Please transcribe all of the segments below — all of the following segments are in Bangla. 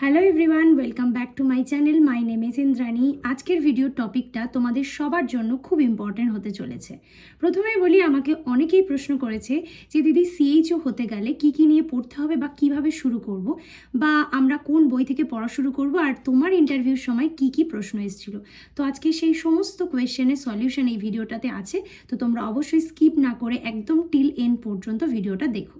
Hello everyone, welcome back to my channel. My name is Indrani. আজকের ভিডিওর টপিকটা তোমাদের সবার জন্য খুব ইম্পর্টেন্ট হতে চলেছে। প্রথমেই বলি, আমাকে অনেকেই প্রশ্ন করেছে যে দিদি সিএইচও হতে গেলে কি কি নিয়ে পড়তে হবে বা কিভাবে শুরু করব, বা আমরা কোন বই থেকে পড়া শুরু করব, আর তোমার ইন্টারভিউর সময় কি কি প্রশ্ন এসেছিল। তো আজকে সেই সমস্ত কোয়েশ্চেনের সলিউশন এই ভিডিওটাতে আছে। তো তোমরা অবশ্যই স্কিপ না করে একদম টিল এন্ড পর্যন্ত ভিডিওটা দেখো।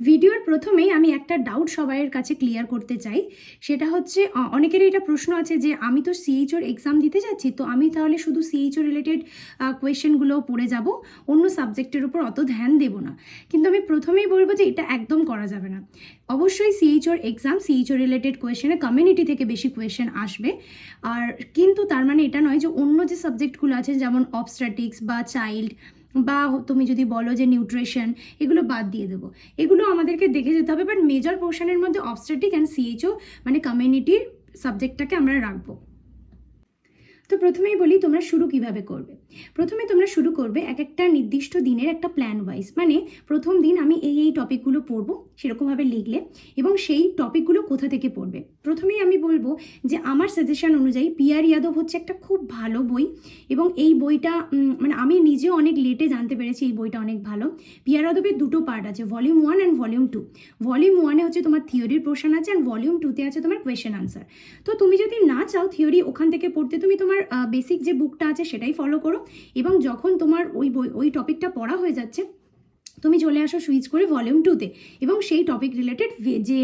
ভিডিওর প্রথমেই আমি একটা ডাউট সবাইয়ের কাছে ক্লিয়ার করতে চাই। সেটা হচ্ছে, অনেকেরই এটা প্রশ্ন আছে যে আমি তো সিএইচওর এক্সাম দিতে যাচ্ছি, তো আমি তাহলে শুধু সিএইচও রিলেটেড কোয়েশ্চেনগুলো পড়ে যাব, অন্য সাবজেক্টের উপর অত ধ্যান দেব না। কিন্তু আমি প্রথমেই বলবো যে এটা একদম করা যাবে না। অবশ্যই সিএইচওর এক্সাম, সিএইচও রিলেটেড কোয়েশ্চেনে কমিউনিটি থেকে বেশি কোয়েশ্চেন আসবে। আর কিন্তু তার মানে এটা নয় যে অন্য যে সাবজেক্টগুলো আছে, যেমন অবস্ট্রাটিক্স বা চাইল্ড, বা তুমি যদি বলো যে নিউট্রিশন, এগুলো বাদ দিয়ে দেবো। এগুলো আমাদেরকে দেখে যেতে হবে, বাট মেজর পোর্শনের মধ্যে অবস্ট্রাটিক অ্যান্ড সিএইচও মানে কমিউনিটির সাবজেক্টটাকে আমরা রাখবো। তো প্রথমেই বলি তোমরা শুরু কিভাবে করবে। প্রথমে তোমরা শুরু করবে এক একটা নির্দিষ্ট দিনের একটা প্ল্যান ওয়াইজ, মানে প্রথম দিন আমি এই টপিকগুলো পড়বো সেরকমভাবে লিখলে, এবং সেই টপিকগুলো কোথা থেকে পড়বে। প্রথমেই আমি বলবো যে আমার সাজেশন অনুযায়ী পিয়ার ইয়াদব হচ্ছে একটা খুব ভালো বই, এবং এই বইটা মানে আমি নিজেও অনেক লেটে জানতে পেরেছি এই বইটা অনেক ভালো। পিয়ার ইয়াদবের দুটো পার্ট আছে, ভলিউম 1 অ্যান্ড ভলিউম 2। ভলিউম 1-এ হচ্ছে তোমার থিওরির পোর্শন আছে, অ্যান্ড ভলিউম 2-তে আছে তোমার কোয়েশ্চেন আনসার। তো তুমি যদি না চাও থিওরি ওখান থেকে পড়তে, তুমি তোমার বেসিক যে বুকটা আছে সেটাই ফলো করো, এবং যখন তোমার ওই টপিকটা পড়া হয়ে যাচ্ছে তুমি চলে আসো সুইচ করে ভলিউম 2-তে, এবং সেই টপিক রিলেটেড যে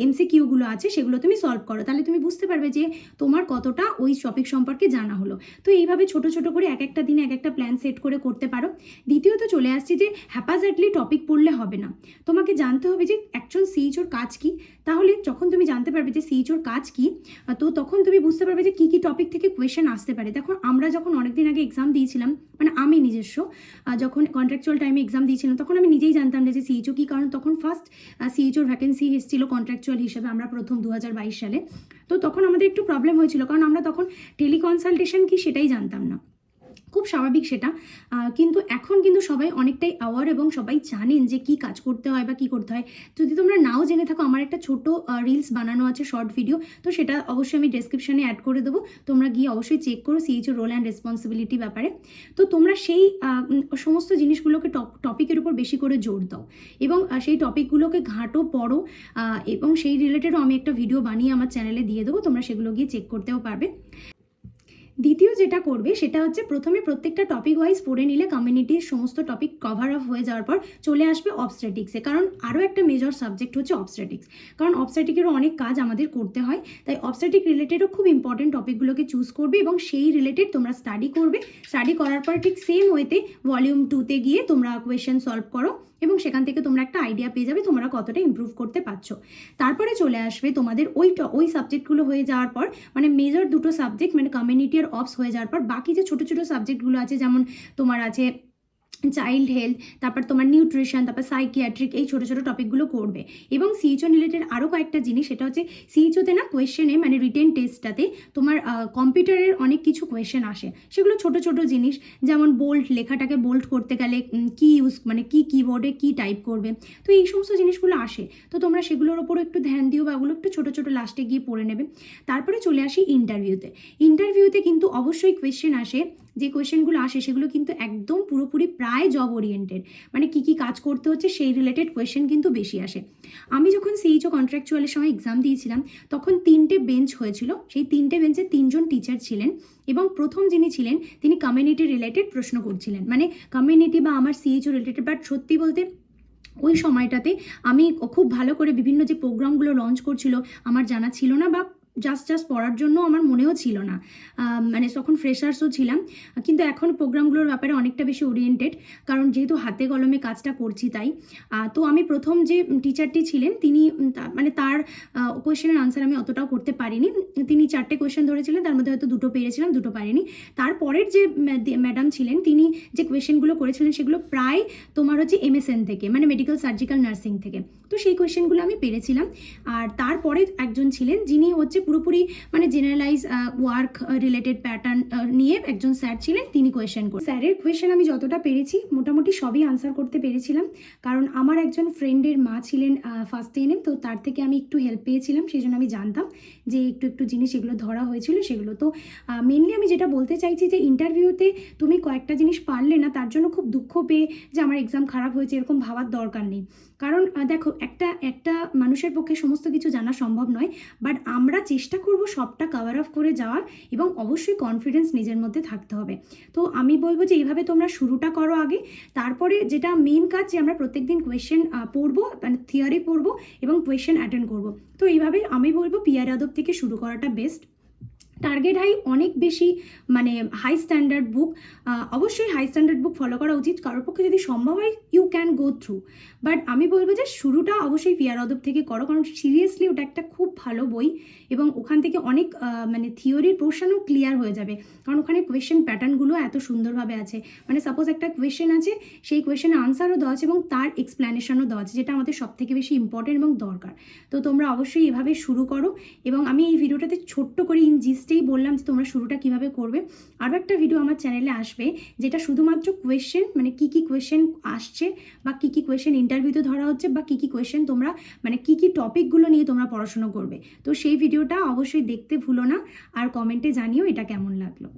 এমসিকিউগুলো আছে সেগুলো তুমি সলভ করো। তাহলে তুমি বুঝতে পারবে যে তোমার কতটা ওই টপিক সম্পর্কে জানা হলো। তো এইভাবে ছোট ছোট করে এক একটা দিনে এক একটা প্ল্যান সেট করে করতে পারো। দ্বিতীয়ত চলে আসছি যে হ্যাপাজেটলি টপিক পড়লে হবে না, তোমাকে জানতে হবে যে অ্যাকচুয়াল সিএইচওর কাজ কি। তাহলে যখন তুমি জানতে পারবে যে সিএইচওর কাজ কি, তো তখন তুমি বুঝতে পারবে যে কী কী টপিক থেকে কোয়েশ্চেন আসতে পারে। দেখো, আমরা যখন অনেকদিন আগে এক্সাম দিয়েছিলাম, মানে আমি নিজস্ব যখন কন্ট্রাকচুয়াল টাইমে এক্সাম দিয়েছিলাম, তখন আমি নিজেই জানতাম না যে সিএইচও কী, কারণ তখন ফার্স্ট সিএইচওর ভ্যাকেন্সি এসেছিল কন্ট্রাকচুয়াল হিসেবে, আমরা প্রথম 2022 সালে। তো তখন আমাদের একটু প্রবলেম হয়েছিল, কারণ আমরা তখন টেলিকনসালটেশন কি সেটাই জানতাম না। খুব স্বাভাবিক সেটা, কিন্তু এখন কিন্তু সবাই অনেকটাই অ্যাওয়ার, এবং সবাই জানেন যে কি কাজ করতে হয় বা কি করতে হয়। যদি তোমরা নাও জেনে থাকো, আমার একটা ছোট রিলস বানানো আছে, শর্ট ভিডিও, তো সেটা অবশ্যই আমি ডেসক্রিপশনে অ্যাড করে দেবো, তোমরা গিয়ে অবশ্যই চেক করো সিএইচও রোল অ্যান্ড রেসপন্সিবিলিটি ব্যাপারে। তো তোমরা সেই সমস্ত জিনিসগুলোকে টপিকের উপর বেশি করে জোর দাও, এবং সেই টপিকগুলোকে ঘাঁটো, পড়ো, এবং সেই রিলেটেডও আমি একটা ভিডিও বানিয়ে আমার চ্যানেলে দিয়ে দেবো, তোমরা সেগুলো গিয়ে চেক করতেও পারবে। দ্বিতীয় যেটা করবে সেটা হচ্ছে, প্রথমে প্রত্যেকটা টপিক ওয়াইজ পড়ে নিলে কমিউনিটির সমস্ত টপিক কভার আপ হয়ে যাওয়ার পর চলে আসবে অবস্ট্রাটিক্সে, কারণ আরও একটা মেজর সাবজেক্ট হচ্ছে অবস্ট্রাটিক্স। কারণ অবস্ট্রাটিকেরও অনেক কাজ আমাদের করতে হয়, তাই অবস্ট্রাটিক রিলেটেডও খুব ইম্পর্টেন্ট টপিকগুলোকে চুজ করবে, এবং সেই রিলেটেড তোমরা স্টাডি করবে। স্টাডি করার পর ঠিক সেম ওয়েতে ভলিউম 2-তে গিয়ে তোমরা কোয়েশ্চেন সলভ করো, এবং সেখান থেকে তোমরা একটা আইডিয়া পেয়ে যাবে তোমরা কতটা ইমপ্রুভ করতে পারছো। তারপরে চলে আসবে তোমাদের ওই সাবজেক্টগুলো হয়ে যাওয়ার পর, মানে মেজর দুটো সাবজেক্ট মানে কমিউনিটি আর অবস হয়ে যাওয়ার পর, বাকি যে ছোটো ছোটো সাবজেক্টগুলো আছে, যেমন তোমার আছে চাইল্ড হেলথ, তারপর তোমার নিউট্রিশন, তারপর সাইকিয়াট্রিক, এই ছোটো ছোটো টপিকগুলো করবে। এবং সিএইচও রিলেটেড আরও কয়েকটা জিনিস, সেটা হচ্ছে সিএইচওতে না কোয়েশ্চেনে মানে রিটেন টেস্টটাতে তোমার কম্পিউটারের অনেক কিছু কোয়েশ্চেন আসে, সেগুলো ছোটো ছোটো জিনিস, যেমন বোল্ড, লেখাটাকে বোল্ড করতে গেলে কি ইউজ, মানে কি কিবোর্ডে কি টাইপ করবে, তো এই সমস্ত জিনিসগুলো আসে। তো তোমরা সেগুলোর ওপরও একটু ধ্যান দিও, বা ওগুলো একটু ছোটো ছোটো লাস্টে গিয়ে পড়ে নেবে। তারপরে চলে আসি ইন্টারভিউতে কিন্তু অবশ্যই কোয়েশ্চেন আসে। যে কোয়েশ্চেনগুলো আসে সেগুলো কিন্তু একদম পুরোপুরি প্রায় জব ওরিয়েন্টেড, মানে কি কি কাজ করতে হচ্ছে সেই রিলেটেড কোয়েশ্চেন কিন্তু বেশি আসে। আমি যখন সিএইচও কন্ট্রাকচুয়ালের সময় এক্সাম দিয়েছিলাম, তখন 3টে বেঞ্চ হয়েছিল, সেই 3টে বেঞ্চে 3জন টিচার ছিলেন, এবং প্রথম যিনি ছিলেন তিনি কমিউনিটি রিলেটেড প্রশ্ন করছিলেন, মানে কমিউনিটি বা আমার সিএইচও রিলেটেড। বাট সত্যি বলতে ওই সময়টাতে আমি খুব ভালো করে বিভিন্ন যে প্রোগ্রামগুলো লঞ্চ করছিল আমার জানা ছিল না, বা জাস্ট পড়ার জন্য আমার মনেও ছিল না, মানে তখন ফ্রেশার্সও ছিলাম। কিন্তু এখন প্রোগ্রামগুলোর ব্যাপারে অনেকটা বেশি ওরিয়েন্টেড, কারণ যেহেতু হাতে কলমে কাজটা করছি তাই। তো আমি প্রথম যে টিচারটি ছিলেন তিনি মানে তার কোয়েশ্চেনের আনসার আমি অতটাও করতে পারিনি। তিনি 4টে কোয়েশ্চেন ধরেছিলেন, তার মধ্যে হয়তো 2টো পেরেছিলাম, 2টো পারিনি। তারপরের যে ম্যাডাম ছিলেন তিনি যে কোয়েশ্চেনগুলো করেছিলেন সেগুলো প্রায় তোমার হচ্ছে এমএসএন থেকে, মানে মেডিকেল সার্জিক্যাল নার্সিং থেকে, তো সেই কোয়েশ্চেনগুলো আমি পেরেছিলাম। আর তারপরে একজন ছিলেন যিনি হচ্ছে পুরোপুরি মানে জেনারেলাইজ ওয়ার্ক রিলেটেড প্যাটার্ন নিয়ে একজন স্যার ছিলেন, তিনি কোয়েশ্চেন করেন। স্যারের কোয়েশ্চেন আমি যতটা পেরেছি মোটামুটি সবই আনসার করতে পেরেছিলাম, কারণ আমার একজন ফ্রেন্ডের মা ছিলেন ফার্স্ট এএনএম, তো তার থেকে আমি একটু হেল্প পেয়েছিলাম, সেই জন্য আমি জানতাম যে একটু একটু জিনিস এগুলো ধরা হয়েছিল সেগুলো। তো মেনলি আমি যেটা বলতে চাইছি যে ইন্টারভিউতে তুমি কয়েকটা জিনিস পারলে না তার জন্য খুব দুঃখ পেয়ে যে আমার এক্সাম খারাপ হয়েছে এরকম ভাবার দরকার নেই। কারণ দেখো, একটা মানুষের পক্ষে সমস্ত কিছু জানা সম্ভব নয়, বাট আমরা চেষ্টা করব সবটা কভার আপ করে যাওয়ার, এবং অবশ্যই কনফিডেন্স নিজের মধ্যে থাকতে হবে। তো আমি বলবো যে এইভাবে তোমরা শুরুটা করো আগে, তারপরে যেটা মেন কাজ যে আমরা প্রত্যেকদিন কোয়েশ্চেন পড়বো, মানে থিওরি পড়বো এবং কোয়েশ্চেন অ্যাটেন্ড করবো। তো এইভাবে আমি বলবো পিয়ার যাদব থেকে শুরু করাটা বেস্ট। টার্গেট হাই অনেক বেশি, মানে হাই স্ট্যান্ডার্ড বুক, অবশ্যই হাই স্ট্যান্ডার্ড বুক ফলো করা উচিত, কারোর পক্ষে যদি সম্ভব হয় you can go through, but আমি বলবো যে শুরুটা অবশ্যই পিয়ার যাদব থেকে করো, কারণ সিরিয়াসলি ওটা একটা খুব ভালো বই, এবং ওখান থেকে অনেক মানে থিওরির পোর্শনও ক্লিয়ার হয়ে যাবে, কারণ ওখানে কোয়েশ্চেন প্যাটার্নগুলো এত সুন্দরভাবে আছে। মানে সাপোজ একটা কোয়েশ্চেন আছে, সেই কোয়েশ্চেনের আনসারও দেওয়া আছে এবং তার এক্সপ্ল্যানেশনও দেওয়া আছে, যেটা আমাদের সব থেকে বেশি ইম্পর্টেন্ট এবং দরকার। তো তোমরা অবশ্যই এভাবে শুরু করো, এবং আমি এই ভিডিওটাতে ছোট্ট করে জিস্টেই বললাম যে তোমরা শুরুটা কিভাবে করবে। আরও একটা ভিডিও আমার চ্যানেলে আসবে যেটা শুধুমাত্র কোয়েশ্চেন, মানে কি কি কোয়েশ্চেন আসছে বা কি কি কোয়েশ্চেন ইন্টারভিউতে ধরা হচ্ছে বা কি কি কোয়েশ্চেন তোমরা, মানে কি কি টপিকগুলো নিয়ে তোমরা পড়াশোনা করবে। তো সেই ভিডিওটা অবশ্যই দেখতে ভুলো না, আর কমেন্টে জানিও এটা কেমন লাগলো।